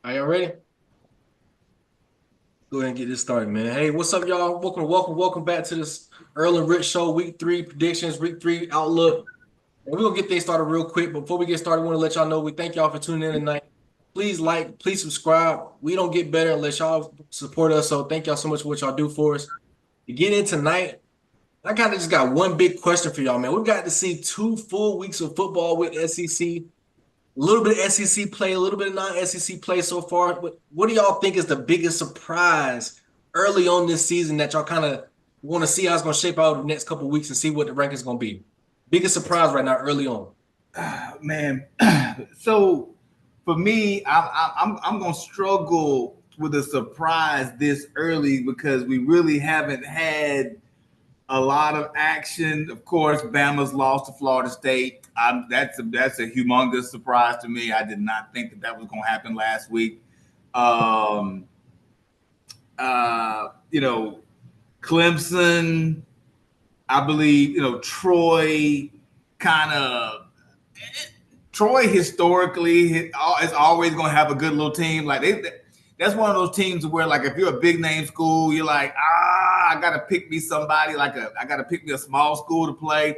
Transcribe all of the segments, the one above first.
Are y'all ready? Go ahead and get this started, man. Hey, what's up, y'all? Welcome back to this Earle and Rich Show, Week 3 predictions, Week 3 outlook. And we're gonna get things started real quick. Before we get started, I want to let y'all know we thank y'all for tuning in tonight. Please like, please subscribe. We don't get better unless y'all support us. So thank y'all so much for what y'all do for us. To get in tonight, I kind of just got one big question for y'all, man. We've got to see 2 full weeks of football with SEC. A little bit of SEC play, a little bit of non-SEC play so far. What do y'all think is the biggest surprise early on this season that y'all kind of want to see how it's going to shape out over the next couple of weeks and see what the rank is going to be? Biggest surprise right now, early on. Man, so for me, I'm gonna struggle with a surprise this early because we really haven't had a lot of action. Of course, Bama's lost to Florida State. That's a humongous surprise to me. I did not think that was going to happen last week. Um, you know, Clemson, I believe, Troy kind of Troy historically is always going to have a good little team. That's one of those teams where, like, if you're a big name school, you're like, I got to pick me somebody I got to pick me a small school to play.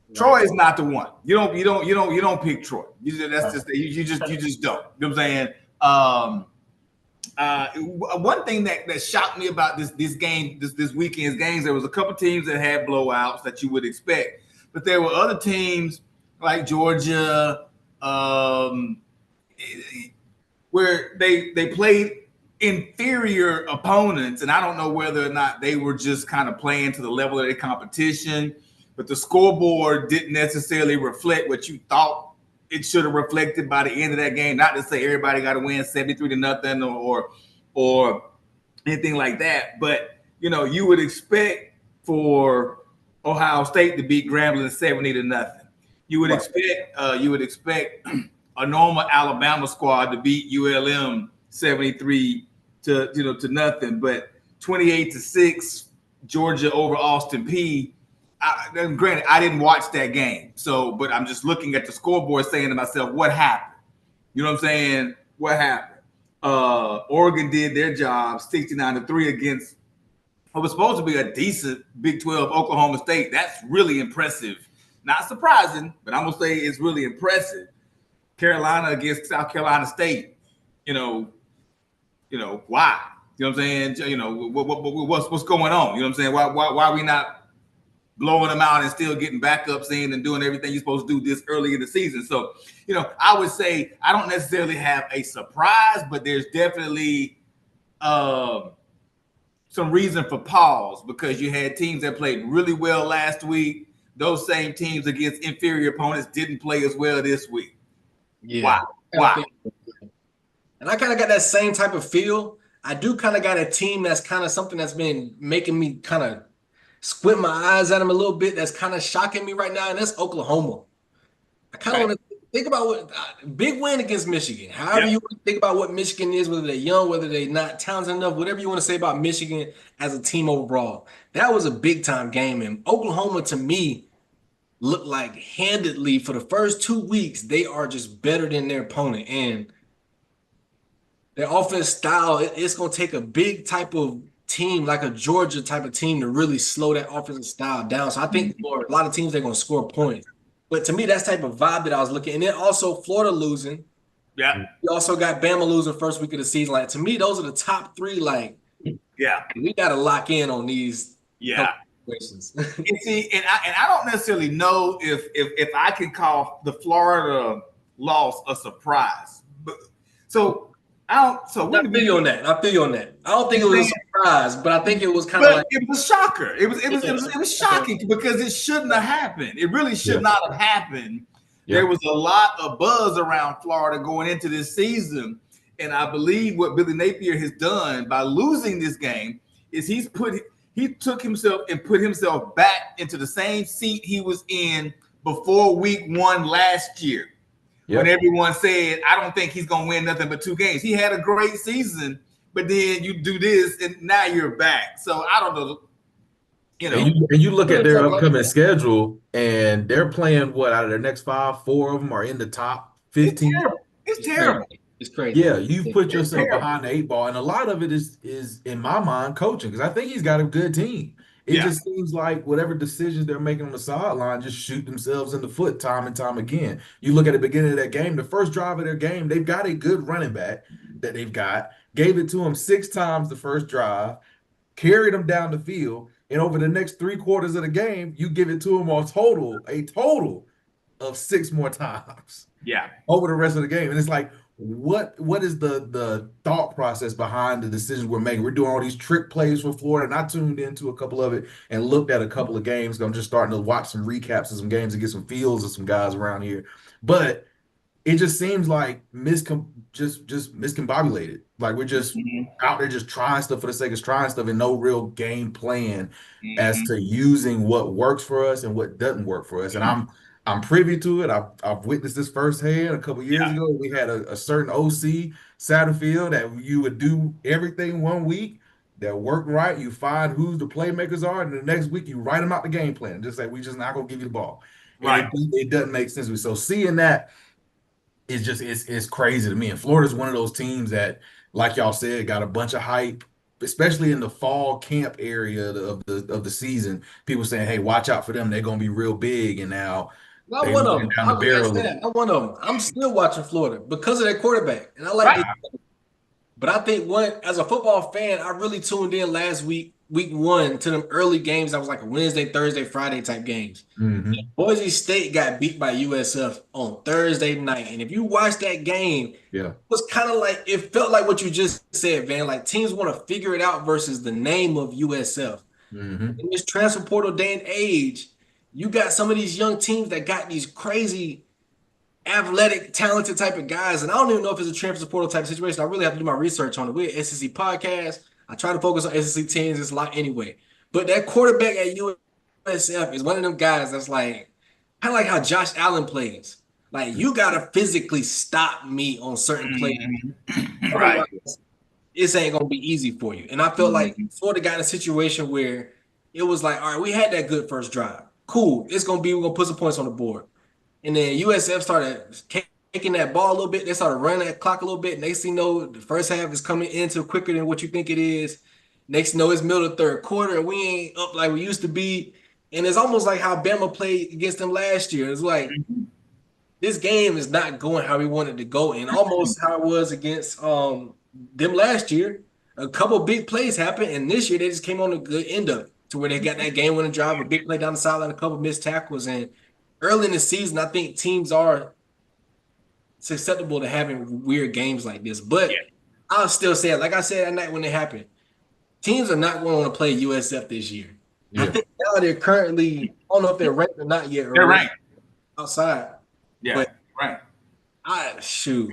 Right. Troy is not the one. You don't pick Troy. You just don't. You know what I'm saying? One thing that shocked me about this weekend's games, there was a couple teams that had blowouts that you would expect, but there were other teams like Georgia, where they played inferior opponents, and I don't know whether or not they were just kind of playing to the level of their competition, but the scoreboard didn't necessarily reflect what you thought it should have reflected by the end of that game. Not to say everybody got to win 73-0 or anything like that, but you would expect for Ohio State to beat Grambling 70-0. You would expect a normal Alabama squad to beat ULM 73 to nothing, but 28-6 Georgia over Austin Peay. Granted, I didn't watch that game, but I'm just looking at the scoreboard saying to myself, what happened? You know what I'm saying? What happened? Oregon did their job 69-3 against what was supposed to be a decent Big 12 Oklahoma State. That's really impressive. Not surprising, but I'm gonna say it's really impressive. Carolina against South Carolina State. Why? You know what I'm saying? What's going on? You know what I'm saying? Why are we not blowing them out and still getting backups in and doing everything you're supposed to do this early in the season? So, I would say I don't necessarily have a surprise, but there's definitely some reason for pause because you had teams that played really well last week. Those same teams against inferior opponents didn't play as well this week. Yeah. Wow. And I kind of got that same type of feel. I do kind of got a team that's kind of something that's been making me kind of squint my eyes at them a little bit. That's kind of shocking me right now, and that's Oklahoma. I kind of want to think about what big win against Michigan. However you want to think about what Michigan is, whether they're young, whether they're not talented enough, whatever you want to say about Michigan as a team overall. That was a big time game, and Oklahoma to me looked like handedly for the first 2 weeks they are just better than their opponent, and their offense style, it's going to take a big type of team, like a Georgia type of team, to really slow that offensive style down. So I think for a lot of teams, they're going to score points. But to me, that's type of vibe that I was looking. And then also Florida losing. Yeah. You also got Bama losing first week of the season. Like, to me, those are the top three. Like, we got to lock in on these. Situations. and I don't necessarily know if I can call the Florida loss a surprise. But I feel you on that. I don't think it was a surprise, but I think it was kind of like it was a shocker. It was shocking because it shouldn't have happened. It really should not have happened. Yeah. There was a lot of buzz around Florida going into this season, and I believe what Billy Napier has done by losing this game is he took himself and put himself back into the same seat he was in before week 1 last year. Yep. When everyone said, I don't think he's going to win nothing but 2 games. He had a great season, but then you do this, and now you're back. So I don't know. And you look at their upcoming schedule, and they're playing out of their next 5, 4 of them are in the top 15. It's terrible. It's crazy. Yeah, you've put It's yourself terrible. behind the eight ball, and a lot of it is in my mind coaching because I think he's got a good team. It Yeah. just seems like whatever decisions they're making on the sideline just shoot themselves in the foot time and time again. You look at the beginning of that game, the first drive of their game, they've got a good running back that they've got, gave it to him 6 times the first drive, carried him down the field, and over the next 3 quarters of the game, you give it to him a total of 6 more times Yeah. over the rest of the game. And it's like, what is the thought process behind the decisions we're making? We're doing all these trick plays for Florida, and I tuned into a couple of it and looked at a couple of games. I'm just starting to watch some recaps of some games and get some feels of some guys around here. But it just seems like just miscombobulated. Like we're just out there just trying stuff for the sake of trying stuff and no real game plan as to using what works for us and what doesn't work for us. And I'm privy to it. I've witnessed this firsthand a couple years ago. We had a certain OC Satterfield that you would do everything one week that worked right. You find who the playmakers are, and the next week you write them out the game plan. Just say we just not gonna give you the ball. And it doesn't make sense to me. So seeing that it's just it's crazy to me. And Florida's one of those teams that, like y'all said, got a bunch of hype, especially in the fall camp area of the season. People saying, "Hey, watch out for them. They're gonna be real big." And now Not they one of looking them. down I the was gonna barrel say of that. Not one of them. I'm still watching Florida because of their quarterback, and I like Right. this. But I think as a football fan, I really tuned in last week 1, to them early games. That was like a Wednesday, Thursday, Friday type games. Boise State got beat by USF on Thursday night. And if you watch that game, yeah. it was kind of like, it felt like what you just said, Van. Like teams want to figure it out versus the name of USF. In this transfer portal day and age, you got some of these young teams that got these crazy athletic, talented type of guys. And I don't even know if it's a transfer portal type of situation. I really have to do my research on it. We're an SEC podcast. I try to focus on SEC teams. It's a lot anyway. But that quarterback at USF is one of them guys that's like, kind of like how Josh Allen plays. Like, you got to physically stop me on certain plays. Right. Otherwise, this ain't going to be easy for you. And I felt like Florida got in a situation where it was like, all right, we had that good first drive. Cool. We're going to put some points on the board. And then USF started taking that ball a little bit. They started running that clock a little bit. Next thing you know, the first half is coming into quicker than what you think it is. Next thing you know, it's middle of the third quarter, and we ain't up like we used to be. And it's almost like how Bama played against them last year. It's like this game is not going how we wanted to go, and almost how it was against them last year. A couple big plays happened, and this year they just came on a good end of it to where they got that game-winning drive, a big play down the sideline, a couple missed tackles, and early in the season, I think teams are susceptible to having weird games like this. But I'll still say it. Like I said that night when it happened, teams are not going to want to play USF this year. I think now they're currently, I don't know if they're ranked or not yet. They're ranked. Outside. Yeah, but right. Shoot.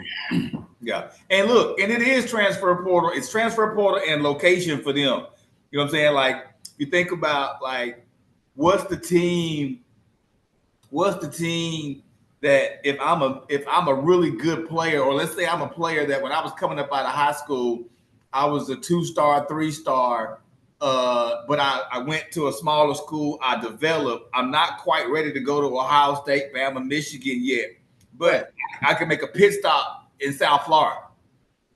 Yeah. And look, and it is transfer portal. It's transfer portal and location for them. You know what I'm saying? Like, you think about, like, what's the team that if I'm a really good player, or let's say I'm a player that when I was coming up out of high school, I was a 2-star, 3-star, but I went to a smaller school, I developed. I'm not quite ready to go to Ohio State, Bama, Michigan yet, but I can make a pit stop in South Florida,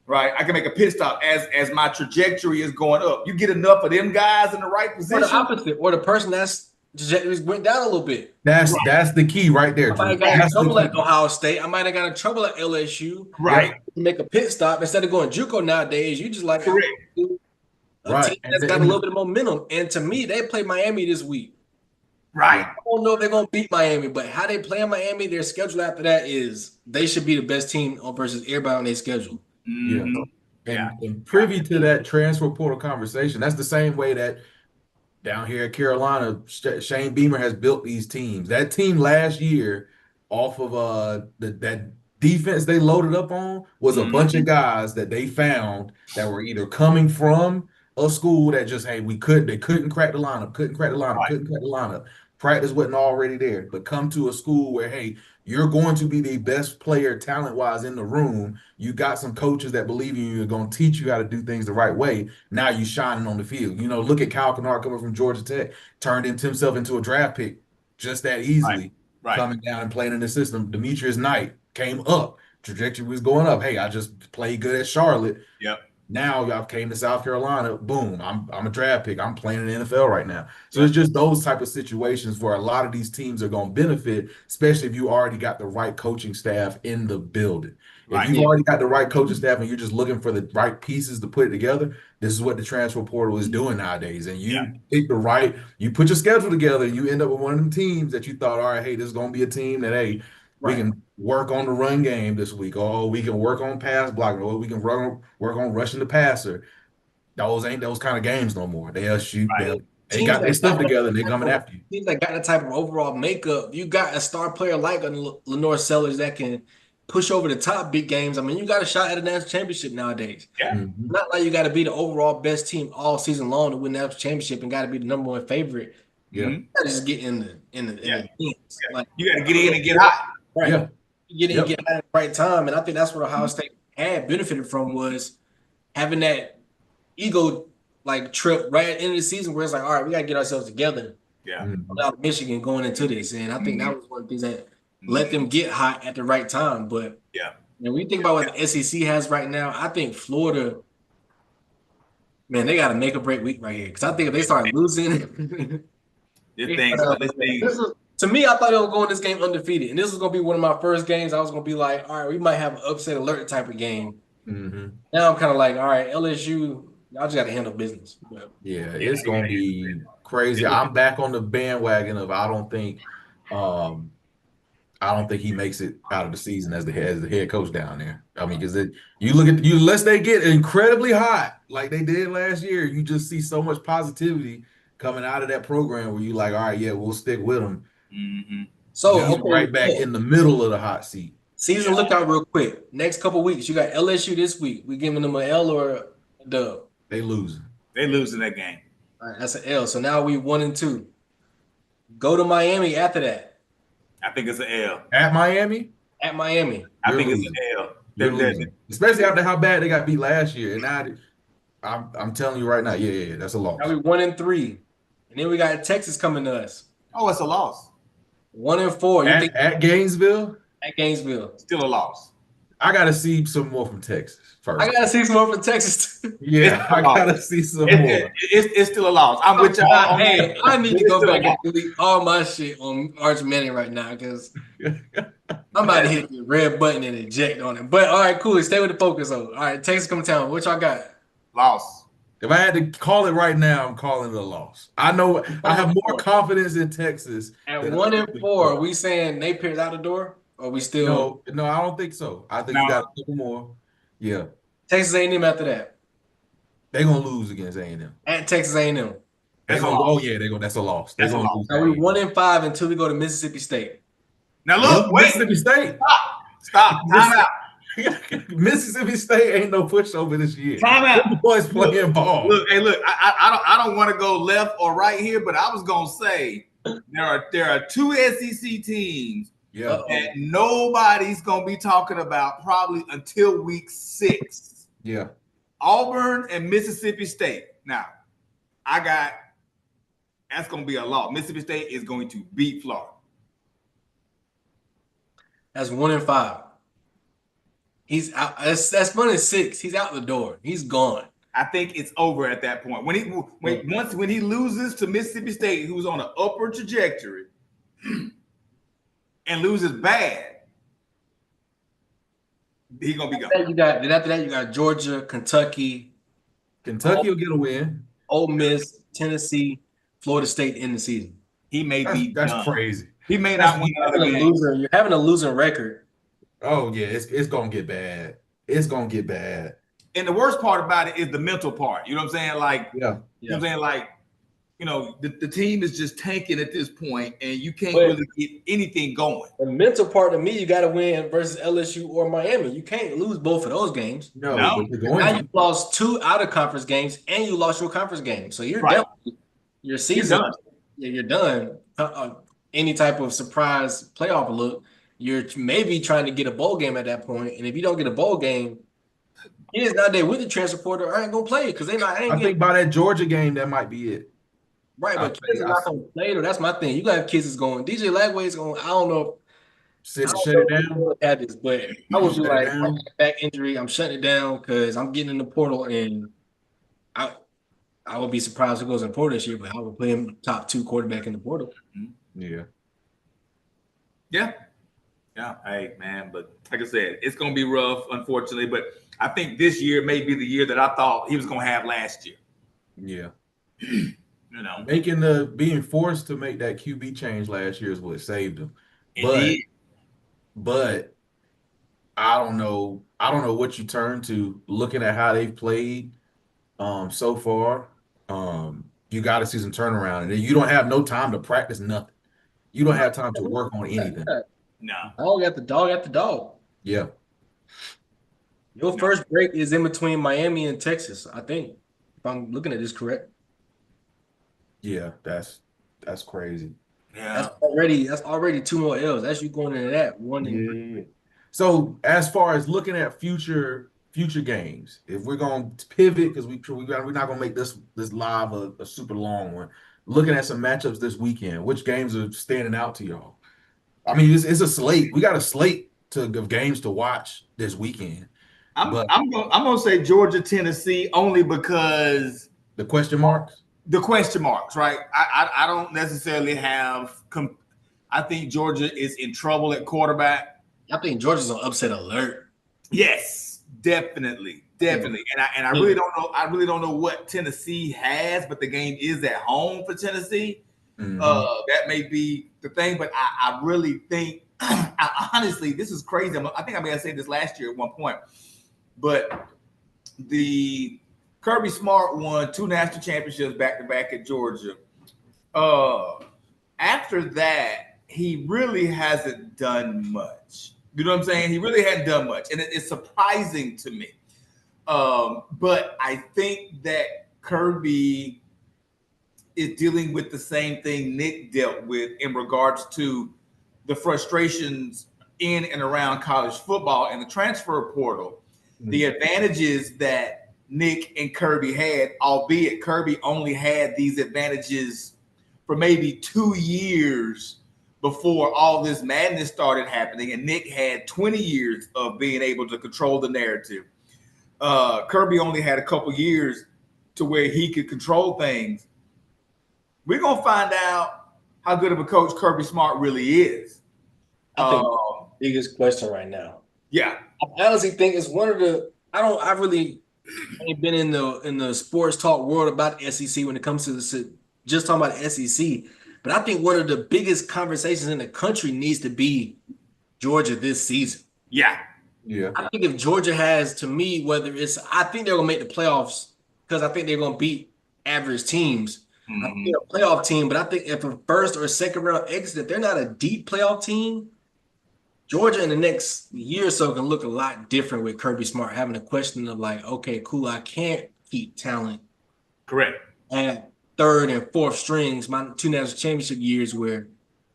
right? I can make a pit stop as my trajectory is going up. You get enough of them guys in the right position. Or the opposite, or the person that's went down a little bit. That's the key right there, Drew. I might have got in trouble at Ohio State. I might have got in trouble at LSU. Right. Make a pit stop instead of going JUCO nowadays. You just like a team that's got a little bit of momentum. And to me, they play Miami this week. Right. I don't know if they're going to beat Miami, but how they play in Miami, their schedule after that is they should be the best team versus everybody on their schedule. And privy to that transfer portal conversation, that's the same way that down here at Carolina, Shane Beamer has built these teams. That team last year, off of that defense they loaded up on, was a bunch of guys that they found that were either coming from a school that just, hey, they couldn't crack the lineup. Practice wasn't already there, but come to a school where, hey, you're going to be the best player talent-wise in the room. You got some coaches that believe in you, are going to teach you how to do things the right way. Now you shining on the field. You know, look at Kyle Kennard coming from Georgia Tech, turned himself into a draft pick just that easily, coming down and playing in the system. Demetrius Knight came up, trajectory was going up. Hey, I just played good at Charlotte. Yep. Now y'all came to South Carolina. Boom, I'm a draft pick. I'm playing in the NFL right now. So Yep. it's just those type of situations where a lot of these teams are going to benefit, especially if you already got the right coaching staff in the building. If you've already got the right coaching staff and you're just looking for the right pieces to put it together, this is what the transfer portal is doing nowadays. And you pick you put your schedule together, and you end up with one of them teams that you thought, all right, hey, this is going to be a team that, hey, we can work on the run game this week. Oh, we can work on pass blocking. Oh, we can work on rushing the passer. Those ain't those kind of games no more. They'll shoot. They got their stuff together and they're coming after you. Teams that got the type of overall makeup. You got a star player like a Lenore Sellers that can push over the top big games. I mean, you got a shot at a national championship nowadays. Yeah. Not like you got to be the overall best team all season long to win the national championship and got to be the number one favorite. Yeah. You got to just get in the teams. Like, you got to get in and get hot. Right. Yeah. Get in and get hot at the right time. And I think that's what Ohio State had benefited from was having that ego trip right at the end of the season where it's like, all right, we got to get ourselves together. Yeah. Out of Michigan going into this. And I think that was one of the things that let them get hot at the right time. But when you think about what the SEC has right now, I think Florida, man, they got a make or break week right here. Because I think if they start losing, to me, I thought they were going this game undefeated. And this was going to be one of my first games. I was going to be like, all right, we might have an upset alert type of game. Now I'm kind of like, all right, LSU, y'all just got to handle business. It's going to be crazy. I'm back on the bandwagon of I don't think he makes it out of the season as the head coach down there. I mean, because unless they get incredibly hot like they did last year, you just see so much positivity coming out of that program where you like, all right, yeah, we'll stick with them. So right back in the middle of the hot seat. Season lookout real quick. Next couple weeks, you got LSU this week. We giving them an L or a dub? They losing. They losing that game. All right, that's an L. So now we 1-2. Go to Miami after that. I think it's an L. At Miami? At Miami. I think it's an L. Especially after how bad they got beat last year. And now I'm telling you right now, that's a loss. Now we 1-3. And then we got Texas coming to us. Oh, it's a loss. 1-4. At Gainesville? At Gainesville. Still a loss. I got to see some more from Texas first. I got to see some more from Texas, too. Yeah, I got to see some more. It's still a loss. I'm with y'all. Hey, I need to go back and delete all my shit on Arch Manning right now because I'm about to hit the red button and eject on it. But, all right, cool. Stay with the focus, though. All right, Texas coming town. What y'all got? Loss. If I had to call it right now, I'm calling it a loss. I know I have more confidence in Texas. At 1-4, are we saying Napier's out the door? Or we still? No, I don't think so. I think you got a couple more. Yeah. Texas A&M after that. They're gonna lose against A&M. At Texas A&M. That's a loss. They're gonna lose. Now we 1-5 until we go to Mississippi State. Now look, Mississippi State. Stop. Time out. Mississippi State ain't no pushover this year. Time out. The boys playing ball. Look, I don't want to go left or right here, but I was gonna say there are two SEC teams that nobody's gonna be talking about probably until week 6. Yeah. Auburn and Mississippi State. Now, that's gonna be a loss. Mississippi State is going to beat Florida. That's 1-5. He's out. That's 1-6. He's out the door. He's gone. I think it's over at that point. When he loses to Mississippi State, who's on an upward trajectory, and loses bad, he's gonna be gone. After that, you got Georgia, Kentucky. Kentucky will get a win. Ole Miss, Tennessee, Florida State in the season. That's crazy. He may not win another game. You're having a losing record. Oh yeah, it's gonna get bad. It's gonna get bad. And the worst part about it is the mental part. You know what I'm saying? Like, you know what I'm saying? Like, the team is just tanking at this point, and you can't really get anything going. The mental part to me, you got to win versus LSU or Miami. You can't lose both of those games. No. Now you lost 2 out of conference games, and you lost your conference game. So you're definitely your season. You're done. Any type of surprise playoff look. You're maybe trying to get a bowl game at that point, and if you don't get a bowl game, kids nowadays with the transfer portal aren't gonna play because they're not. I think by that Georgia game, that might be it. Right, but kids are not gonna play. Though that's my thing. You got kids that's going. DJ Lagway's going. I don't know. I don't Shut know it if down. people have this, but I would be Shut it like, I got down. a back injury. I'm shutting it down because I'm getting in the portal, and I I would be surprised if it goes in the portal this year, but I would put him top 2 quarterback in the portal. Yeah. Yeah. Yeah. Hey, man. But like I said, it's going to be rough, unfortunately. But I think this year may be the year that I thought he was going to have last year. Yeah. You know, Being forced to make that QB change last year is what saved him. But indeed. but I don't know. I don't know what you turn to looking at how they've played so far. You got to see some turnaround, and you don't have no time to practice nothing. You don't have time to work on anything. No. Dog at the dog at the dog. Yeah. Your first break is in between Miami and Texas, I think. If I'm looking at this correct. Yeah, that's crazy. Yeah. That's already 2 more L's. That's you going into that one. Yeah. So as far as looking at future games, if we're going to pivot because we're not going to make this live a super long one. Looking at some matchups this weekend, which games are standing out to y'all? I mean, it's a slate. We got a slate of games to watch this weekend. But I'm gonna say Georgia, Tennessee only because the question marks. the question marks, right? I don't necessarily have. I think Georgia is in trouble at quarterback. I think Georgia's on upset alert. Yes, definitely. And I really don't know. I really don't know what Tennessee has, but the game is at home for Tennessee. Mm-hmm. That may be the thing, but I really think, honestly, this is crazy. I think I may have said this last year at one point, but the Kirby Smart won 2 national championships back to back at Georgia. After that, he really hasn't done much. You know what I'm saying? He really hadn't done much, and it's surprising to me. But I think that Kirby is dealing with the same thing Nick dealt with in regards to the frustrations in and around college football and the transfer portal. Mm-hmm. The advantages that Nick and Kirby had, albeit Kirby only had these advantages for maybe 2 years before all this madness started happening, and Nick had 20 years of being able to control the narrative. Kirby only had a couple years to where he could control things. We're going to find out how good of a coach Kirby Smart really is. I think the biggest question right now. Yeah. I honestly think it's one of the I really ain't been in the sports talk world about the SEC when it comes to just talking about the SEC. But I think one of the biggest conversations in the country needs to be Georgia this season. Yeah. Yeah. I think if Georgia has, to me, I think they're going to make the playoffs because I think they're going to beat average teams. Mm-hmm. I think they're a playoff team, but I think if a first or second round exit, if they're not a deep playoff team, Georgia in the next year or so can look a lot different with Kirby Smart having a question of like, okay, cool, I can't keep talent. Correct. At third and fourth strings, my 2 national championship years where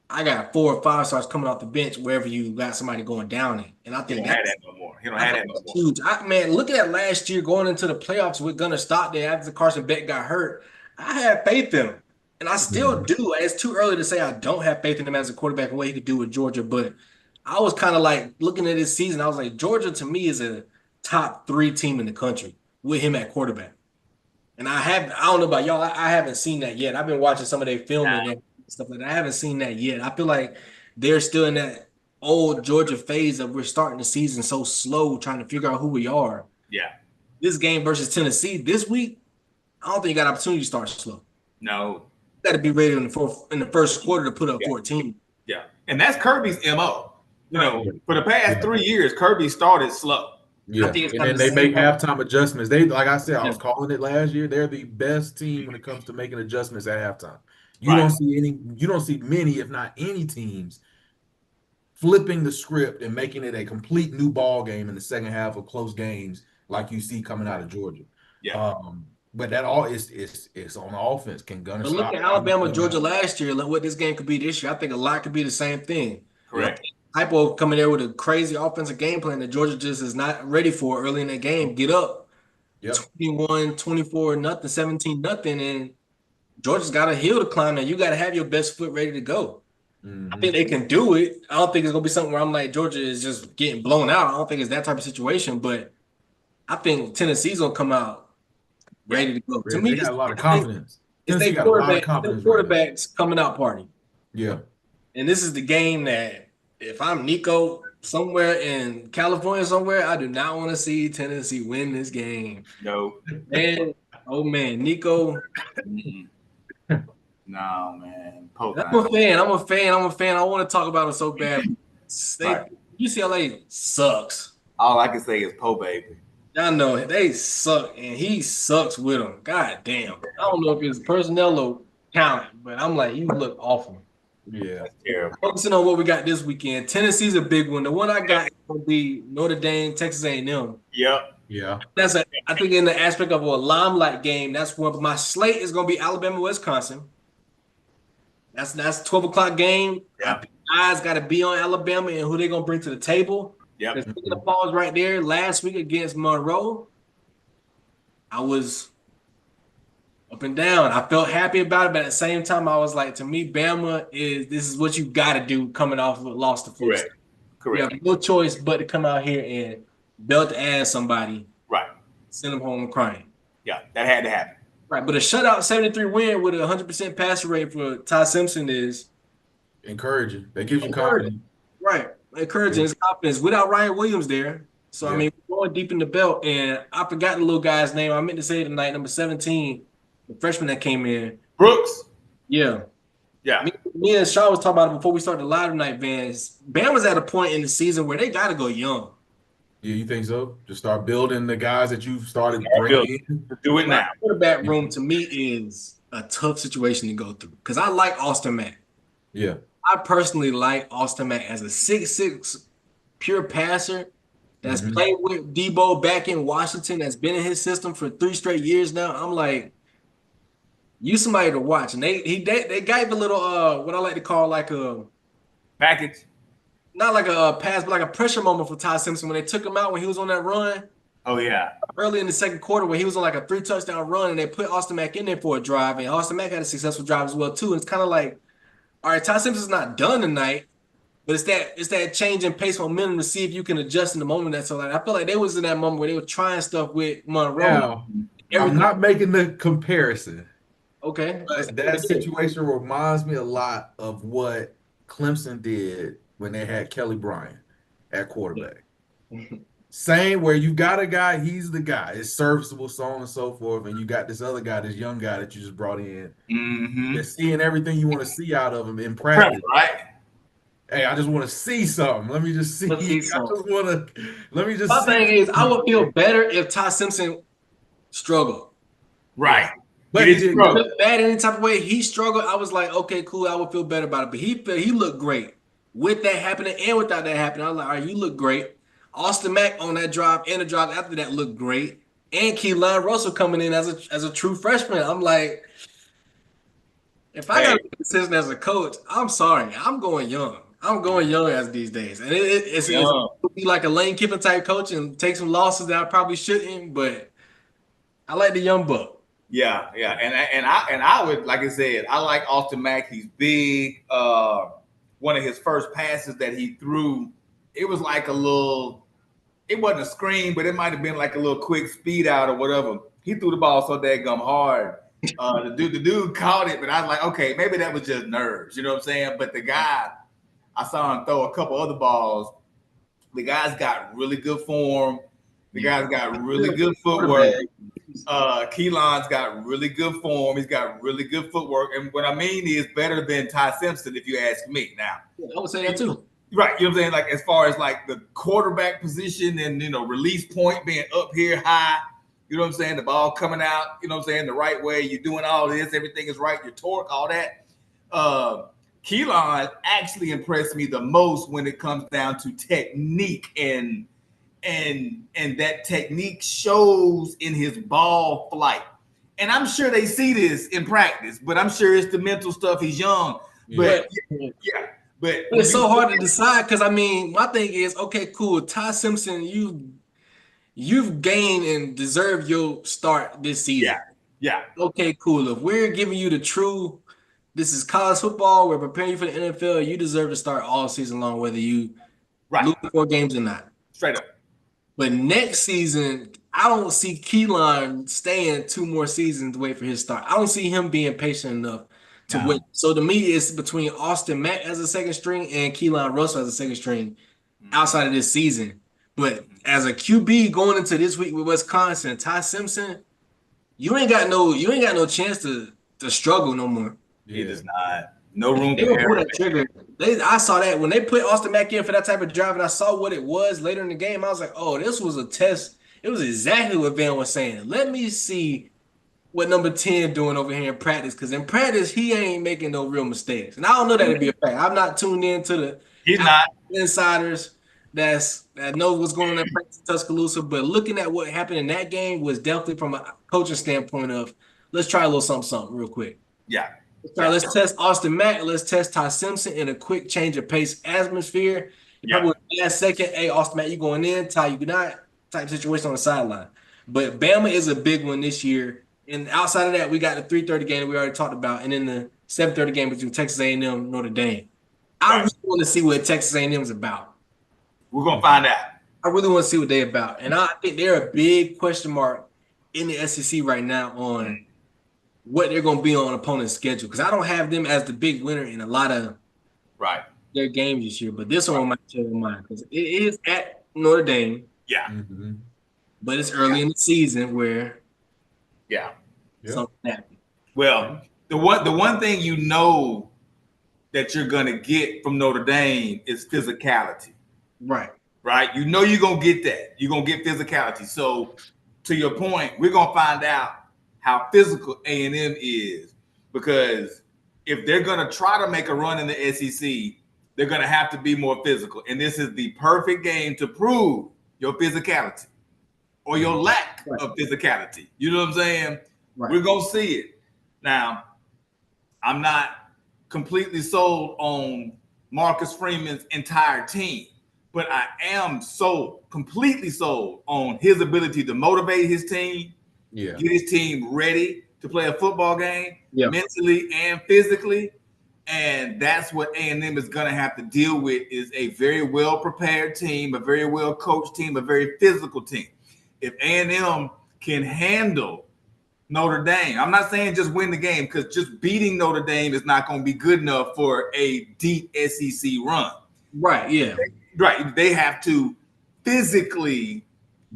I got 4 or 5 stars coming off the bench wherever you got somebody going down in. And I think that's no more. He don't have that no more. Huge. Man, looking at last year going into the playoffs with Gunnar Stockton after Carson Beck got hurt, I had faith in him. And I still do. It's too early to say I don't have faith in him as a quarterback and what he could do with Georgia. But I was kind of like looking at this season, I was like, Georgia to me is a top 3 team in the country with him at quarterback. And I don't know about y'all, I haven't seen that yet. I've been watching some of their filming and stuff like that. I haven't seen that yet. I feel like they're still in that old Georgia phase of we're starting the season so slow, trying to figure out who we are. Yeah. This game versus Tennessee this week, I don't think you got an opportunity to start slow. No. You got to be ready in the first quarter to put up 14. Yeah. And that's Kirby's MO. You know, for the past 3 years, Kirby started slow. Yeah, and then they make halftime adjustments. They, like I said, I was calling it last year. They're the best team when it comes to making adjustments at halftime. You don't see many, if not any teams flipping the script and making it a complete new ball game in the second half of close games like you see coming out of Georgia. Yeah. But that all is on offense. Can Gunnar stop? Look at Alabama, Georgia last year. Look what this game could be this year. I think a lot could be the same thing. Correct. Hypo coming there with a crazy offensive game plan that Georgia just is not ready for early in that game. Get up 21, 24, nothing, 17, nothing. And Georgia's got a hill to climb now. You got to have your best foot ready to go. I think they can do it. I don't think it's gonna be something where I'm like Georgia is just getting blown out. I don't think it's that type of situation, but I think Tennessee's gonna come out Yeah. ready to go. To me, They got a lot of confidence. it's Tennessee their got a lot of quarterback, it's their confidence right now. quarterback's coming out party. Yeah. And this is the game that if I'm Nico somewhere in California somewhere, I do not want to see Tennessee win this game. No. Man, oh man, Nico. No, man. Pope I'm a fan. I'm a fan. I'm a fan. I want to talk about it so bad. Right. UCLA sucks. All I can say is Pope, baby. I know they suck, and he sucks with them. God damn. I don't know if it's personnel or talent, but I'm like, you look awful. Yeah. That's terrible. Focusing on what we got this weekend. Tennessee's a big one. The one I got will be Notre Dame, Texas A&M. Yep. Yeah. I think in the aspect of a limelight game, that's one. My slate is going to be Alabama, Wisconsin. That's 12 o'clock game. Yeah. Eyes got to be on Alabama and who they're going to bring to the table. Yep. The falls right there last week against Monroe. I was up and down. I felt happy about it, but at the same time, I was like, to me, Bama this is what you got to do coming off of a loss to Florida State. Correct. You have no choice but to come out here and belt ass somebody. Right. Send them home crying. Yeah, that had to happen. Right, but a shutout 73 win with a 100% passer rate for Ty Simpson is encouraging. That gives you confidence. Right, encouraging his confidence without Ryan Williams there. So, I mean, we're going deep in the belt, and I forgot the little guy's name. I meant to say it tonight, number 17, the freshman that came in. Brooks? Yeah. Yeah. Me and Shaw was talking about it before we started the live tonight, Vans. Bama's at a point in the season where they got to go young. Yeah, you think so? Just start building the guys that you've started bringing in. Do it now. Quarterback room to me is a tough situation to go through because I like Austin Mack. Yeah. I personally like Austin Mack as a 6'6" pure passer that's played with Debo back in Washington, that's been in his system for 3 straight years now. I'm like, you somebody to watch. And they gave a little what I like to call like a package. Not like a pass, but like a pressure moment for Ty Simpson when they took him out when he was on that run. Oh, yeah. Early in the second quarter where he was on like a 3-touchdown run and they put Austin Mack in there for a drive. And Austin Mack had a successful drive as well, too. And it's kind of like, all right, Ty Simpson's not done tonight, but it's that change in pace momentum to see if you can adjust in the moment. That's all. Like, I feel like they was in that moment where they were trying stuff with Monroe. Now, I'm not making the comparison. Okay. But that situation reminds me a lot of what Clemson did when they had Kelly Bryant at quarterback. Same where you got a guy, he's the guy. It's serviceable, so on and so forth. And you got this other guy, this young guy that you just brought in. They're seeing everything you want to see out of him in practice. Right. Hey, I just want to see something. Let me just see. Let me just My thing is, I would feel better if Ty Simpson struggled. Right. But he didn't look bad any type of way. He struggled. I was like, okay, cool. I would feel better about it. But he looked great with that happening and without that happening. I was like, all right, you look great. Austin Mack on that drive and the drive after that looked great. And Keelan Russell coming in as a true freshman. I'm like, if I got a decision as a coach, I'm sorry. I'm going young. I'm going young as these days. And it's be like a Lane Kiffin type coach and take some losses that I probably shouldn't, but I like the young buck. Yeah. And I would, like I said, I like Austin Mack. He's big. One of his first passes that he threw, it was like it wasn't a screen, but it might have been like a little quick speed out or whatever. He threw the ball so daggum hard. The dude caught it, but I was like, okay, maybe that was just nerves. You know what I'm saying? But the guy, I saw him throw a couple other balls. The guy's got really good form. The guy's got really good footwork. Keelan's got really good form. He's got really good footwork. And what I mean is better than Ty Simpson, if you ask me. Now, I would say that too. Right. You know what I'm saying? Like, as far as like the quarterback position and, release point being up here high, you know what I'm saying? The ball coming out, you know what I'm saying? The right way. You're doing all this. Everything is right. Your torque, all that. Keelan actually impressed me the most when it comes down to technique, and that technique shows in his ball flight. And I'm sure they see this in practice, but I'm sure it's the mental stuff. He's young, but but it's so hard to decide because I mean, my thing is, okay, cool. Ty Simpson, you've gained and deserved your start this season. Yeah. Okay, cool. If we're giving you the this is college football. We're preparing you for the NFL. You deserve to start all season long, whether you lose 4 games or not. Straight up. But next season, I don't see Keelan staying 2 more seasons to wait for his start. I don't see him being patient enough to wait. So to me, it's between Austin Mack as a second string and Keelan Russell as a second string outside of this season. But as a QB going into this week with Wisconsin, Ty Simpson, you ain't got no chance to struggle no more. He does not. No room for error. That trigger. I saw that when they put Austin Mack in for that type of drive, and I saw what it was later in the game. I was like, "Oh, this was a test." It was exactly what Van was saying. Let me see what number 10 doing over here in practice, because in practice he ain't making no real mistakes, and I don't know that to be a fact. I'm not tuned in to the insiders that knows what's going on in practice in Tuscaloosa, but looking at what happened in that game was definitely from a coaching standpoint of let's try a little something real quick. Yeah. Let's test Austin Mack. Let's test Ty Simpson in a quick change of pace atmosphere. Probably last second, hey, Austin Mack, you going in, Ty, you not type situation on the sideline. But Bama is a big one this year. And outside of that, we got the 3:30 game that we already talked about, and then the 7:30 game between Texas A&M and Notre Dame. I really want to see what Texas A&M is about. We're gonna find out. I really want to see what they're about, and I think they're a big question mark in the SEC right now on what they're going to be on opponent's schedule, because I don't have them as the big winner in a lot of their games this year. But this one might change my mind because it is at Notre Dame. Yeah. Mm-hmm. But it's early in the season where something happened. Well, the one thing you know that you're going to get from Notre Dame is physicality. Right. You know you're going to get that. You're going to get physicality. So to your point, we're going to find out how physical A&M is, because if they're going to try to make a run in the SEC, they're going to have to be more physical. And this is the perfect game to prove your physicality or your lack of physicality. You know what I'm saying? Right. We're going to see it. Now, I'm not completely sold on Marcus Freeman's entire team, but I am completely sold on his ability to motivate his team, get his team ready to play a football game mentally and physically. And that's what A&M is going to have to deal with, is a very well-prepared team, a very well-coached team, a very physical team. If A&M can handle Notre Dame, I'm not saying just win the game, because just beating Notre Dame is not going to be good enough for a deep SEC run. Right, yeah. They have to physically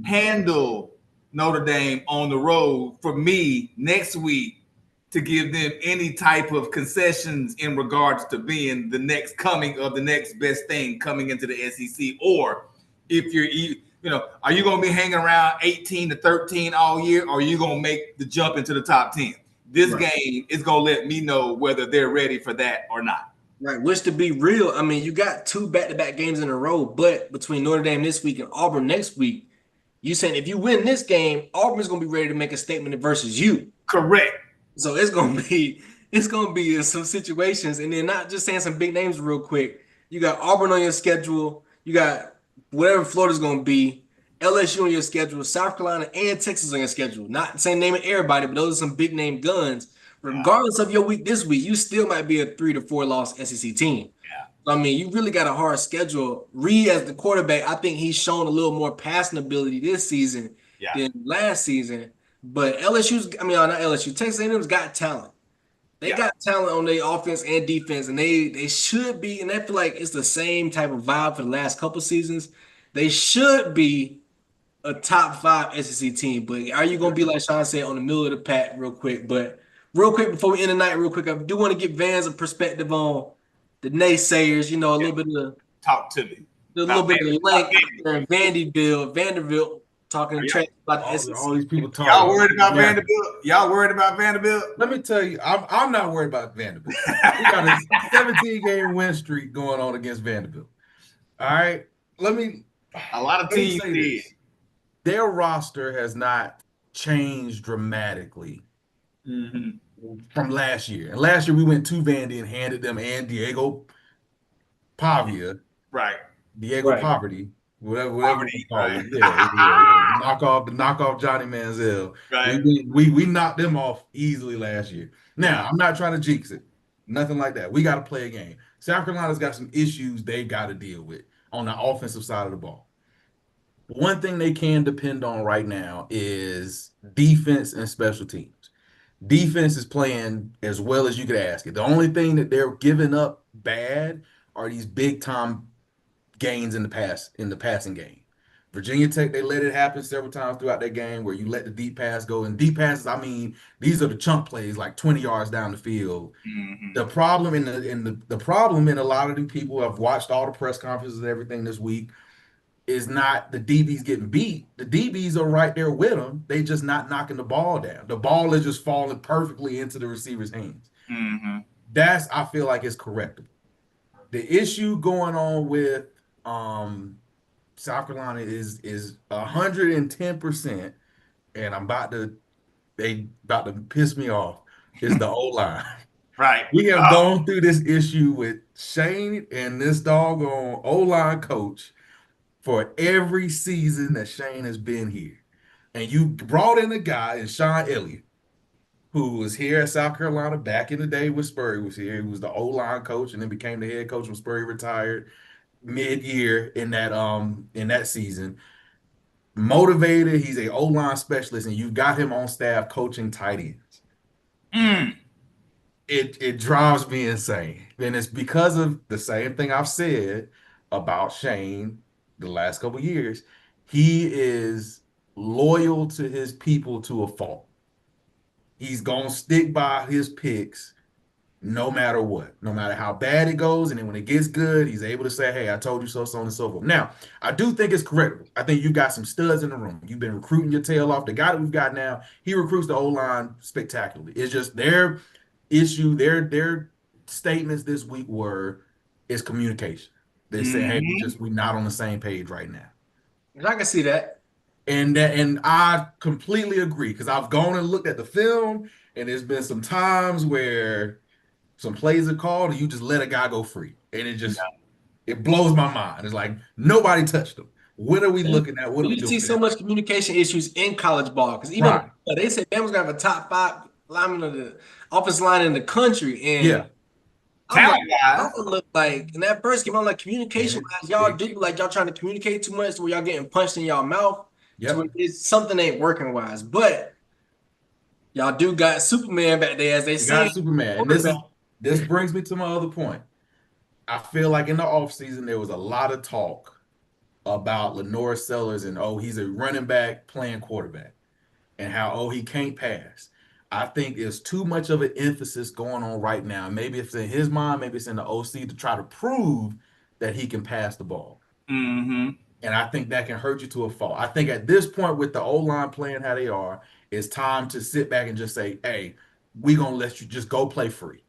handle Notre Dame on the road for me next week to give them any type of concessions in regards to being the next coming of the next best thing coming into the SEC. Or if are you going to be hanging around 18 to 13 all year, or are you going to make the jump into the top 10? This game is going to let me know whether they're ready for that or not. Right, which, to be real, I mean, you got 2 back-to-back games in a row, but between Notre Dame this week and Auburn next week, you saying if you win this game, Auburn's going to be ready to make a statement versus you. Correct. So it's going to be in some situations, and then not just saying some big names real quick. You got Auburn on your schedule. You got whatever Florida's going to be, LSU on your schedule, South Carolina and Texas on your schedule. Not saying naming everybody, but those are some big name guns. Regardless of your week this week, you still might be a 3 to 4 loss SEC team. I mean, you really got a hard schedule. Reed, as the quarterback, I think he's shown a little more passing ability this season than last season. But not LSU, Texas A&M's got talent. They got talent on their offense and defense, and they should be, and I feel like it's the same type of vibe for the last couple seasons. They should be a top 5 SEC team. But are you going to be, like Sean said, on the middle of the pack real quick? But real quick, before we end the night, I do want to give Vans a perspective on the naysayers, a little bit of talk to me. A little bit of length there in Vanderbilt talking trash about the SEC. All these people talking. Y'all worried about Vanderbilt? Y'all worried about Vanderbilt? Let me tell you, I'm not worried about Vanderbilt. We got a 17-game win streak going on against Vanderbilt. All right, a lot of teams did. Their roster has not changed dramatically. From last year. And last year we went to Vandy and handed them and Diego Pavia. Diego Poverty. Whatever you call it. Knock off Johnny Manziel. We knocked them off easily last year. Now, I'm not trying to jinx it. Nothing like that. We got to play a game. South Carolina's got some issues they got to deal with on the offensive side of the ball. One thing they can depend on right now is defense and special teams. Defense is playing as well as you could ask it. The only thing that they're giving up bad are these big time gains in the passing game. Virginia Tech, they let it happen several times throughout that game where you let the deep pass go. And deep passes, I mean, these are the chunk plays like 20 yards down the field. Mm-hmm. The problem the problem in a lot of the people have watched all the press conferences and everything this week is not the DBs getting beat. The DBs are right there with them. They just not knocking the ball down. The ball is just falling perfectly into the receiver's hands. Mm-hmm. That's I feel like it's correctable. The issue going on with South Carolina is 110%, and they about to piss me off, is the O-line. Right. We have gone through this issue with Shane and this doggone O-line coach for every season that Shane has been here. And you brought in a guy in Sean Elliott, who was here at South Carolina back in the day when Spurrier was here. He was the O-line coach and then became the head coach when Spurrier retired mid-year in that season. Motivated, he's a O-line specialist, and you got him on staff coaching tight ends. Mm. It drives me insane. And it's because of the same thing I've said about Shane the last couple of years. He is loyal to his people to a fault. He's gonna stick by his picks no matter what, no matter how bad it goes. And then when it gets good, he's able to say, hey, I told you so, so on and so forth. Now, I do think it's correct. I think you got some studs in the room. You've been recruiting your tail off. The guy that we've got now, he recruits the O-line spectacularly. It's just their issue, their statements this week were is communication. They say, hey, we're not on the same page right now. I can see that. And I completely agree because I've gone and looked at the film, and there's been some times where some plays are called and you just let a guy go free. And it blows my mind. It's like nobody touched him. What are we looking at? What are we You doing? see so much communication issues in college ball because even Right. they say Bama's gonna have a top 5 lineman of the offensive line in the country, and Yeah. I'm like, Talent guys. y'all look like in that first game, I'm like communication wise, y'all do like y'all trying to communicate too much to where y'all getting punched in y'all mouth to where Yep. it's something ain't working wise. But y'all do got Superman back there, as they You say. got Superman. And this brings me to my other point. I feel like in the offseason, there was a lot of talk about Lenore Sellers and he's a running back playing quarterback and how he can't pass. I think there's too much of an emphasis going on right now. Maybe it's in his mind, maybe it's in the OC to try to prove that he can pass the ball. Mm-hmm. And I think that can hurt you to a fault. I think at this point, with the O-line playing how they are, it's time to sit back and just say, hey, we're gonna let you just go play free.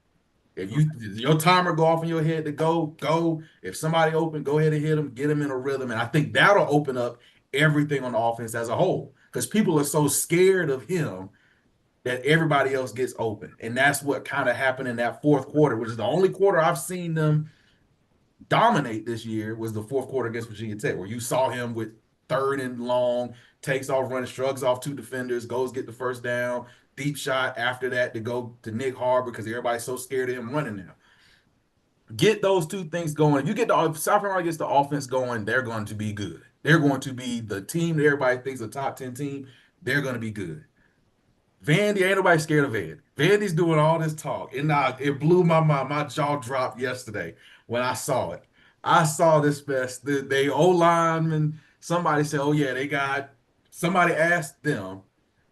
If your timer go off in your head to go. If somebody open, go ahead and hit them, get them in a rhythm. And I think that'll open up everything on the offense as a whole. Because people are so scared of him that everybody else gets open. And that's what kind of happened in that fourth quarter, which is the only quarter I've seen them dominate this year, was the fourth quarter against Virginia Tech, where you saw him with third and long, takes off running, shrugs off 2 defenders, goes get the first down, deep shot after that to go to Nick Harbor because everybody's so scared of him running now. Get those 2 things going. If you get if South Carolina gets the offense going, they're going to be good. They're going to be the team that everybody thinks a top 10 team. They're going to be good. Vandy, ain't nobody scared of Vandy. Vandy's doing all this talk. And it blew my mind. My jaw dropped yesterday when I saw it. I saw this best. The O-lineman, somebody said, oh, yeah, somebody asked them,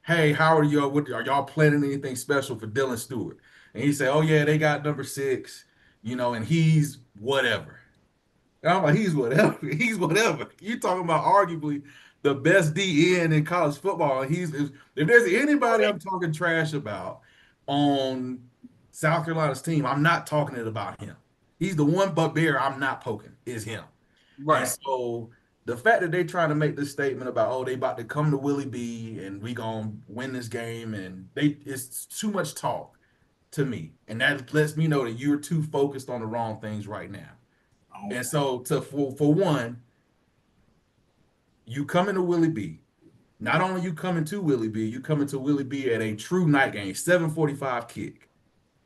hey, how are y'all? Are y'all planning anything special for Dylan Stewart? And he said, oh, yeah, they got number 6, and he's whatever. And I'm like, he's whatever. He's whatever. You talking about arguably the best DN in college football. If there's anybody I'm talking trash about on South Carolina's team, I'm not talking it about him. He's the one bugbear I'm not poking, is him. And Right. so the fact that they're trying to make this statement about, they about to come to Willie B and we gonna win this game, and it's too much talk to me. And that lets me know that you're too focused on the wrong things right now. And so for one, you come into Willie B. Not only you coming to Willie B, you coming to Willie B at a true night game, 7:45 kick.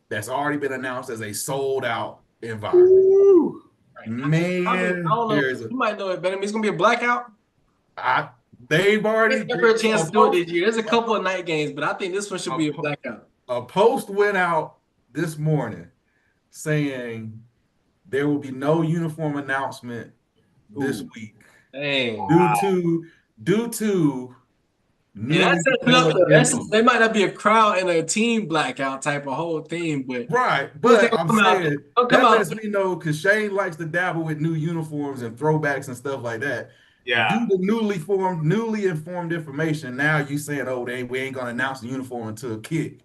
that's already been announced as a sold out environment. Ooh. Man, I don't know. there's a You might know it better. It's gonna be a blackout. I they've already It's never a chance a to do it post, this year. There's a couple of night games, but I think this one should a, be a po- blackout. a post went out this morning saying there will be no uniform announcement this Ooh. week Dang. due Wow. to due to And newly that's setting up developed info. they might not be a crowd and a team blackout type of whole thing, but Right, who's they but gonna I'm come out? saying They'll come that out. lets me know because Shane likes to dabble with new uniforms and throwbacks and stuff like that. Yeah. Due to newly informed information, now you saying, "Oh, we ain't gonna announce the uniform until a kick."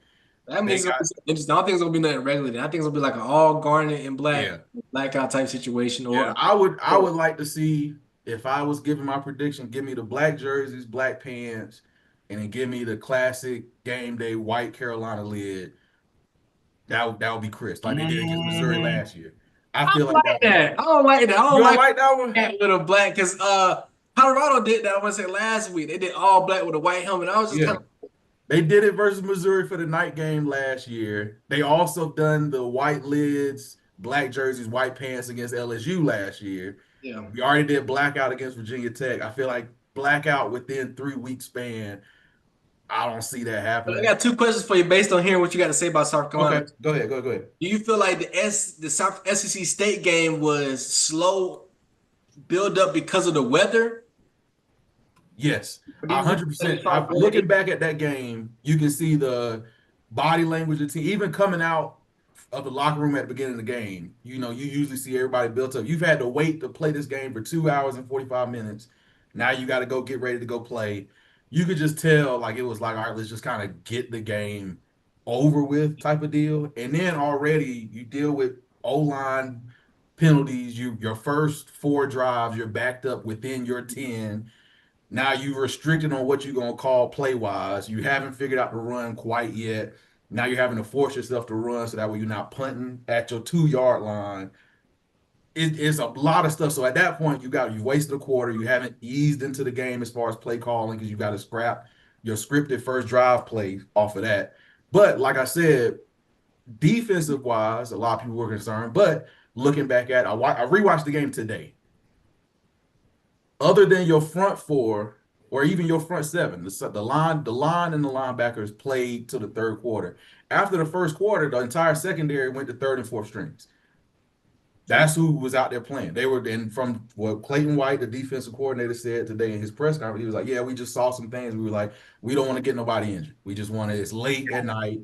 That They means it's gonna got be something interesting. I don't think it's gonna be nothing regular. I think it's gonna be like an all garnet and black yeah, blackout type situation, Yeah. I would like to see if I was giving my prediction, give me the black jerseys, black pants, and then give me the classic game day white Carolina lid. That would be Chris, like they did against Missouri Mhm. last year. I I feel don't like like that. that. I don't like that. I You don't don't like like that one? that with a black because Colorado did that. I want to say last week they did all black with a white helmet. I was just kind Yeah. They did it versus Missouri for the night game last year. They also done the white lids, black jerseys, white pants against LSU last year. yeah. We already did blackout against Virginia Tech. I feel like blackout within 3 week span. I don't see that But I happening. got two questions for you based on hearing what you got to say about South Carolina. Okay, go ahead, go ahead. Do you feel like the South SEC State game was slow build up because of the weather? Yes, Or do you really think 100%. it's all Looking back at that game, you can see the body language of the team, even coming out of the locker room at the beginning of the game. You know, you usually see everybody built up. You've had to wait to play this game for 2 hours and 45 minutes. Now you got to go get ready to go play. You could just tell, like, it was like, all right, let's just kind of get the game over with type of deal. And then already you deal with O-line penalties. Your first 4 drives, you're backed up within your 10. Now you restricted on what you're gonna call play wise. You haven't figured out the run quite yet. Now you're having to force yourself to run so that way you're not punting at your 2 yard line. It's a lot of stuff. So at that point, you wasted a quarter. You haven't eased into the game as far as play calling because you got to scrap your scripted first drive play off of that. But like I said, defensive wise, a lot of people were concerned. But looking back at, I rewatched the game today. Other than your front four or even your front seven, the line and the linebackers played to the third quarter. After the first quarter, the entire secondary went to third and fourth strings. That's who was out there playing. They were, and from what Clayton White, the defensive coordinator, said today in his press conference, he was like, "Yeah, we just saw some things. We were like, we don't want to get nobody injured. We just want to. It's late at night.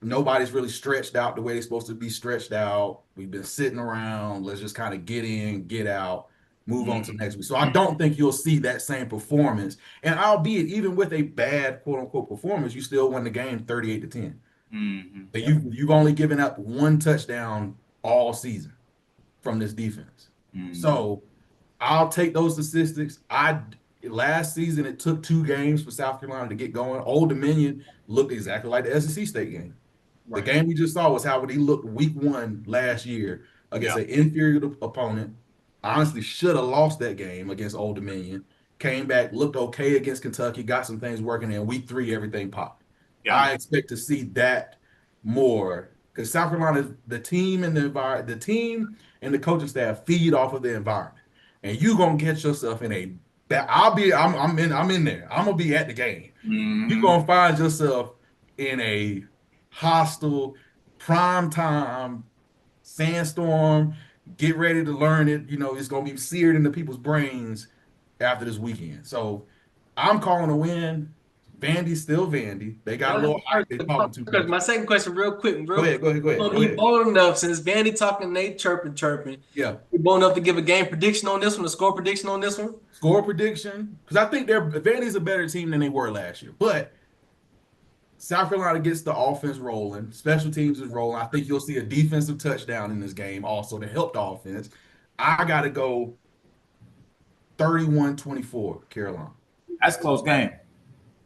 Nobody's really stretched out the way they're supposed to be stretched out. We've been sitting around. Let's just kind of get in, get out, move on to next week." So I don't think you'll see that same performance. And albeit even with a bad quote unquote performance, you still won the game 38-10. Mm-hmm. But you've only given up 1 touchdown all season from this defense. Mm-hmm. So I'll take those statistics. Last season it took 2 games for South Carolina to get going. Old Dominion looked exactly like the SEC State game. The right. game we just saw was how he looked week 1 last year against an inferior opponent. Honestly, should have lost that game against Old Dominion. Came back, looked okay against Kentucky, got some things working. And week 3, everything popped. Yeah. I expect to see that more because South Carolina, the team and the team and the coaching staff feed off of the environment, and you gonna get yourself in a. I'm in there. I'm gonna be at the game. You're Mm-hmm. gonna find yourself in a hostile prime time sandstorm. Get ready to learn it. You know, it's gonna be seared into people's brains after this weekend. So I'm calling a win. Vandy's still Vandy. They got a little hype. They talking too much. My second question, real quick, Go ahead, go ahead, go ahead, go Be ahead. bold enough since Vandy talking, they chirping. Yeah. Be bold enough to give a game prediction on this one, a score prediction on this one. Score prediction. Because I think Vandy's a better team than they were last year. But South Carolina gets the offense rolling. Special teams is rolling. I think you'll see a defensive touchdown in this game also to help the offense. I got to go 31-24, Carolina. That's a close game.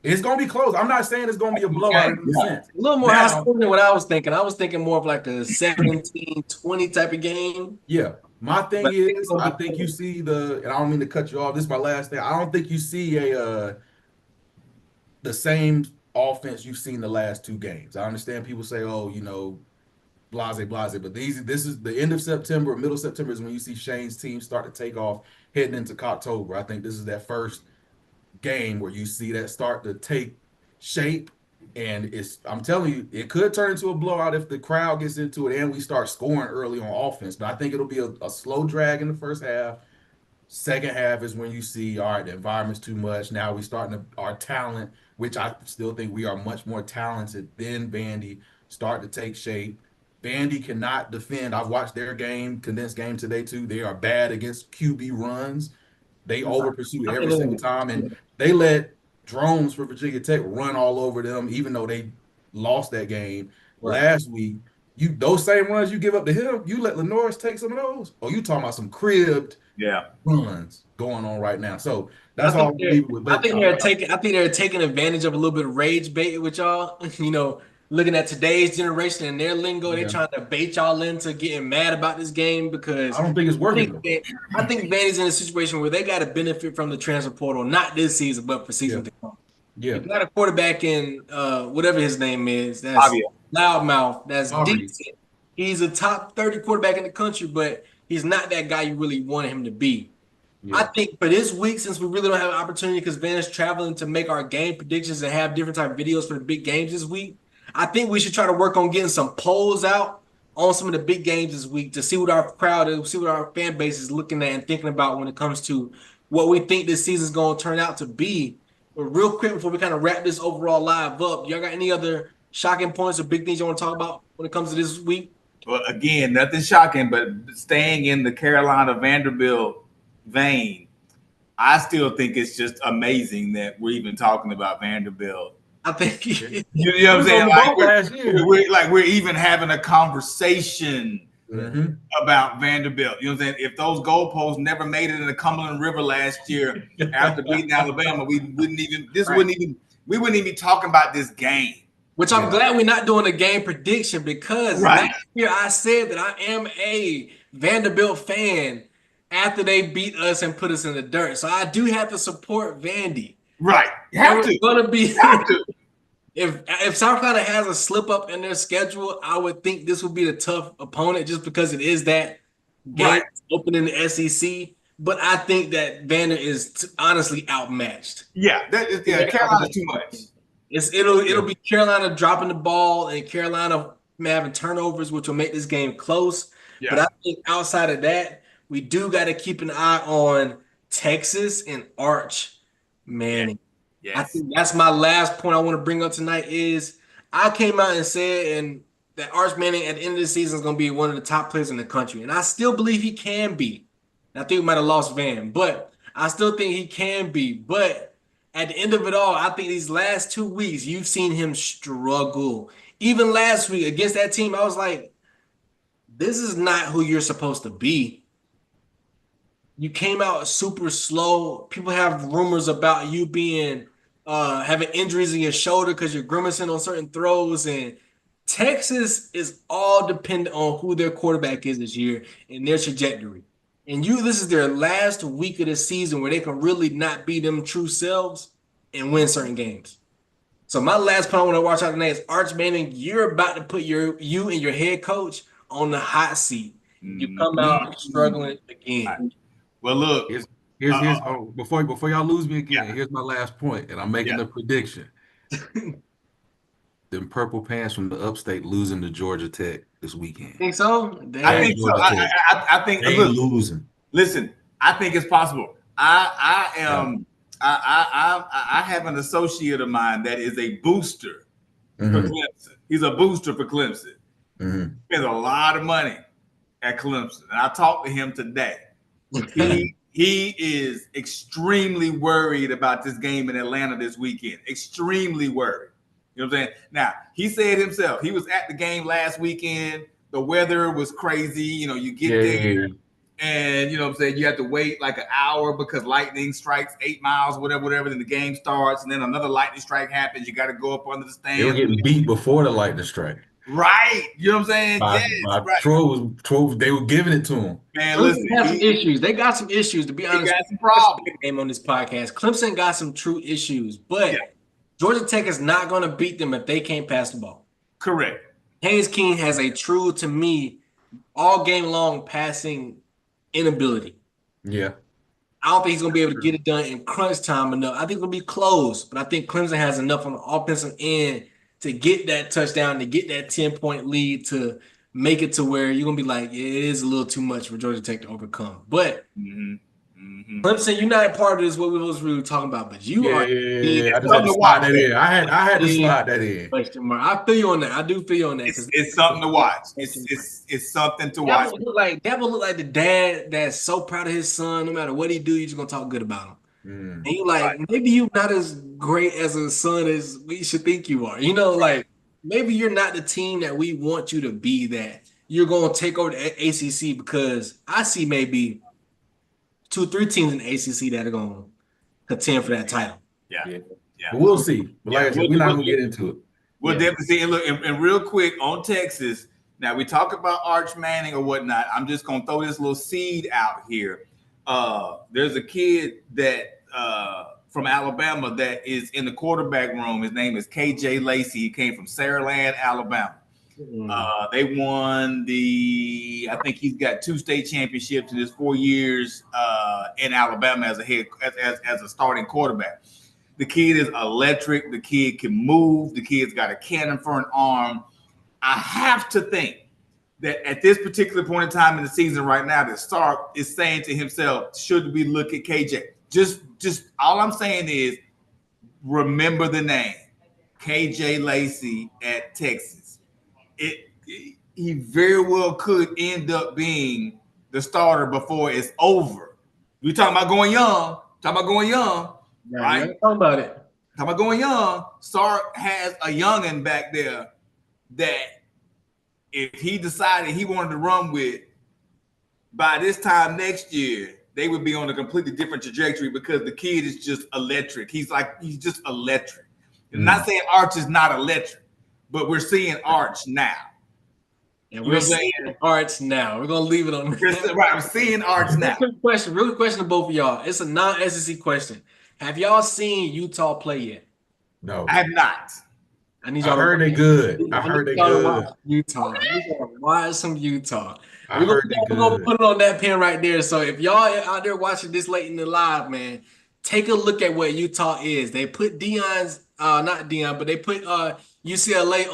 It's going to be close. I'm not saying it's going to be a blowout in the sense. A little more high scoring than what I was thinking. I was thinking more of like a 17-20 type of game. Yeah. My thing is, I think you see and I don't mean to cut you off. This is my last thing. I don't think you see the same offense you've seen the last 2 games. I understand people say, oh, you know, blase. But this is the end of September, middle of September is when you see Shane's team start to take off heading into October. I think this is that first game where you see that start to take shape. And I'm telling you, it could turn into a blowout if the crowd gets into it and we start scoring early on offense. But I think it'll be a slow drag in the first half. Second half is when you see, all right, the environment's too much. Now we starting to our talent, which I still think we are much more talented than Vandy, start to take shape. Vandy cannot defend. I've watched their condensed game today too. They are bad against QB runs. They over pursue every single time, and they let drones for Virginia Tech run all over them, even though they lost that game last week. Those same runs you give up to him, you let Lenore's take some of those. Oh, you talking about some cribbed runs going on right now. So that's all I leave it with. I think they're taking advantage of a little bit of rage bait with y'all. Looking at today's generation and their lingo, they're trying to bait y'all into getting mad about this game because I don't think it's working. I think Vandy's in a situation where they got to benefit from the transfer portal, not this season, but for season to come. Yeah, you got a quarterback in whatever his name is. That's loudmouth. That's decent. He's a top 30 quarterback in the country, but he's not that guy you really wanted him to be. Yeah. I think for this week, since we really don't have an opportunity because Van is traveling to make our game predictions and have different type of videos for the big games this week, I think we should try to work on getting some polls out on some of the big games this week to see what our crowd is, see what our fan base is looking at and thinking about when it comes to what we think this season is going to turn out to be. But real quick, before we kind of wrap this overall live up, y'all got any other shocking points or big things you want to talk about when it comes to this week? Well, again, nothing shocking, but staying in the Carolina Vanderbilt vein, I still think it's just amazing that we're even talking about Vanderbilt. I think you know what I'm saying. We're even having a conversation about Vanderbilt. You know what I'm saying? If those goalposts never made it in the Cumberland River last year after beating Alabama, we wouldn't even be talking about this game. Which I'm glad we're not doing a game prediction because last year I said that I am a Vanderbilt fan after they beat us and put us in the dirt. So I do have to support Vandy. Right. You have to. Gonna be if South Carolina has a slip up in their schedule, I would think this would be the tough opponent just because it is that game opening the SEC. But I think that Vander is honestly outmatched. Carolina's too much. It'll be Carolina dropping the ball and Carolina having turnovers, which will make this game close. Yeah. But I think outside of that, we do got to keep an eye on Texas and Arch Manning. Yes. I think that's my last point I want to bring up tonight is I came out and said that Arch Manning at the end of the season is going to be one of the top players in the country. And I still believe he can be. And I think we might have lost Van, but I still think he can be. But at the end of it all, I think these last 2 weeks, you've seen him struggle. Even last week against that team, I was like, this is not who you're supposed to be. You came out super slow. People have rumors about you being having injuries in your shoulder because you're grimacing on certain throws. And Texas is all dependent on who their quarterback is this year and their trajectory. And this is their last week of the season where they can really not be them true selves and win certain games. So my last point I want to watch out tonight is Arch Manning. You're about to put you and your head coach on the hot seat. You come out struggling again. Well, look. Here's before y'all lose me again, here's my last point, and I'm making a prediction. Them purple pants from the upstate losing to Georgia Tech this weekend. Think so? I think so. I think they losing. Listen, I think it's possible. I have an associate of mine that is a booster for Clemson. He's a booster for Clemson. Mm-hmm. He has a lot of money at Clemson, and I talked to him today. He is extremely worried about this game in Atlanta this weekend. Extremely worried. You know what I'm saying? Now, he said himself, he was at the game last weekend. The weather was crazy. You get there and, you know what I'm saying, you have to wait like an hour because lightning strikes 8 miles, whatever. Then the game starts and then another lightning strike happens. You got to go up under the stand. They were getting beat before the lightning strike. Right. You know what I'm saying? Troy, they were giving it to him. Man, listen. They have some issues. They got some issues, to be honest. They got some problems. Game on this podcast. Clemson got some true issues, but Georgia Tech is not going to beat them if they can't pass the ball. Correct. Haynes King has a true, to me, all game long passing inability. Yeah. I don't think he's gonna be able to get it done in crunch time enough. I think it'll be close, but I think Clemson has enough on the offensive end to get that touchdown, to get that 10-point lead, to make it to where you're gonna be like, yeah, it is a little too much for Georgia Tech to overcome. But Clemson, you're not a part of this, what we was really talking about, but you Yeah, are yeah, yeah, yeah. I just had Something to to slide watch. that in. I had to big slide that in. question mark. I feel you on that. I do feel you on that because It's something to watch. It's something to watch. That will look like the dad that's so proud of his son. No matter what he do, you're just gonna talk good about him. Mm. And you like, maybe you're not as great as a son as we should think you are. You know, like maybe you're not the team that we want you to be, that you're going to take over the ACC, because I see maybe 2, 3 teams in the ACC that are going to contend for that title. Yeah. But we'll see. But like I said, we're not gonna get into it. We'll definitely see. And look, and real quick on Texas. Now we talk about Arch Manning or whatnot. I'm just gonna throw this little seed out here. There's a kid that from Alabama that is in the quarterback room. His name is KJ Lacey. He came from Saraland, Alabama. They won I think he's got 2 state championships in his 4 years in Alabama as a starting quarterback. The kid is electric. The kid can move. The kid's got a cannon for an arm. I have to think that at this particular point in time in the season right now, that Sark is saying to himself, should we look at KJ? Just all I'm saying is remember the name, KJ Lacey at Texas. He very well could end up being the starter before it's over. We talking about going young. Right? Talk about it. Talking about going young. Sark has a youngin back there that if he decided he wanted to run with, by this time next year, they would be on a completely different trajectory because the kid is just electric. He's just electric. I'm not saying Arch is not electric, but we're seeing Arch now. And we're seeing Arch now. We're gonna leave it on that. Right, I'm seeing Arch now. Real question to both of y'all. It's a non-SEC question. Have y'all seen Utah play yet? No, I have not. I need y'all. I heard they good. I heard they good. Utah. I need y'all to watch some Utah. We're gonna put it on that pin right there. So if y'all out there watching this late in the live, man, take a look at what Utah is. They put not Dion, but they put UCLA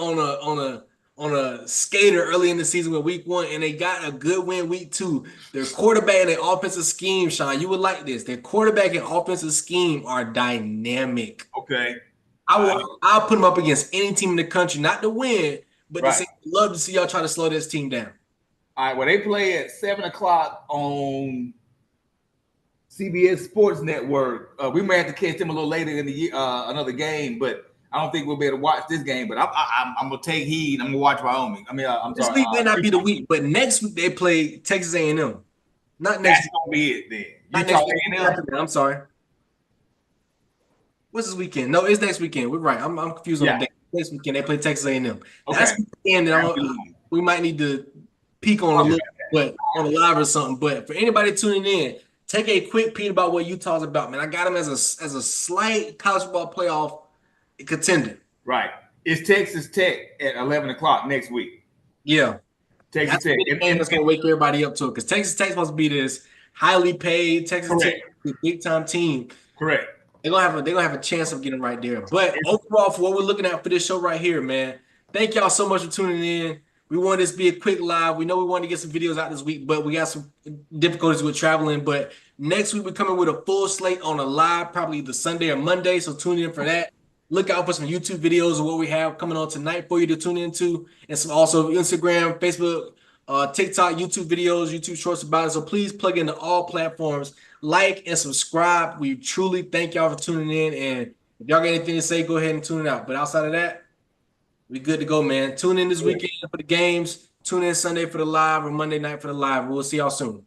on a skater early in the season with week 1, and they got a good win week 2. Their quarterback and their offensive scheme, Sean, you would like this. Their quarterback and offensive scheme are dynamic. Okay. I'll put them up against any team in the country, not to win, but to say, love to see y'all try to slow this team down. All right, well, they play at 7:00 on CBS Sports Network. We may have to catch them a little later in the year, another game, but I don't think we'll be able to watch this game. But I'm gonna take heed. I'm gonna watch Wyoming. I mean, I'm this sorry. This week may not be the week, but next week they play Texas A&M. Not next. That's gonna be it then. Utah A&M. I'm sorry. What's this weekend? No, it's next weekend. We're right. I'm confused on the day. Next weekend they play Texas A&M. Okay. That's the weekend that we might need to peek on a little bit on a live or something. But for anybody tuning in, take a quick peek about what Utah's about, man. I got them as a slight college football playoff contender. Right. It's Texas Tech at 11:00 next week. Yeah. Texas Tech. And that's going to wake everybody up to it, because Texas Tech's supposed to be this highly paid Texas Tech big time team. Correct. They're gonna have a chance of getting right there. But overall, for what we're looking at for this show right here, man, thank y'all so much for tuning in. We wanted this to be a quick live. We know we wanted to get some videos out this week, but we got some difficulties with traveling. But next week we're coming with a full slate on a live, probably the Sunday or Monday. So tune in for that. Look out for some YouTube videos of what we have coming on tonight for you to tune into, and some also Instagram, Facebook, TikTok, YouTube videos, YouTube shorts about it. So please plug into all platforms, like and subscribe. We truly thank y'all for tuning in. And if y'all got anything to say, go ahead and tune it out. But outside of that, we good to go, man. Tune in this weekend for the games. Tune in Sunday for the live or Monday night for the live. We'll see y'all soon.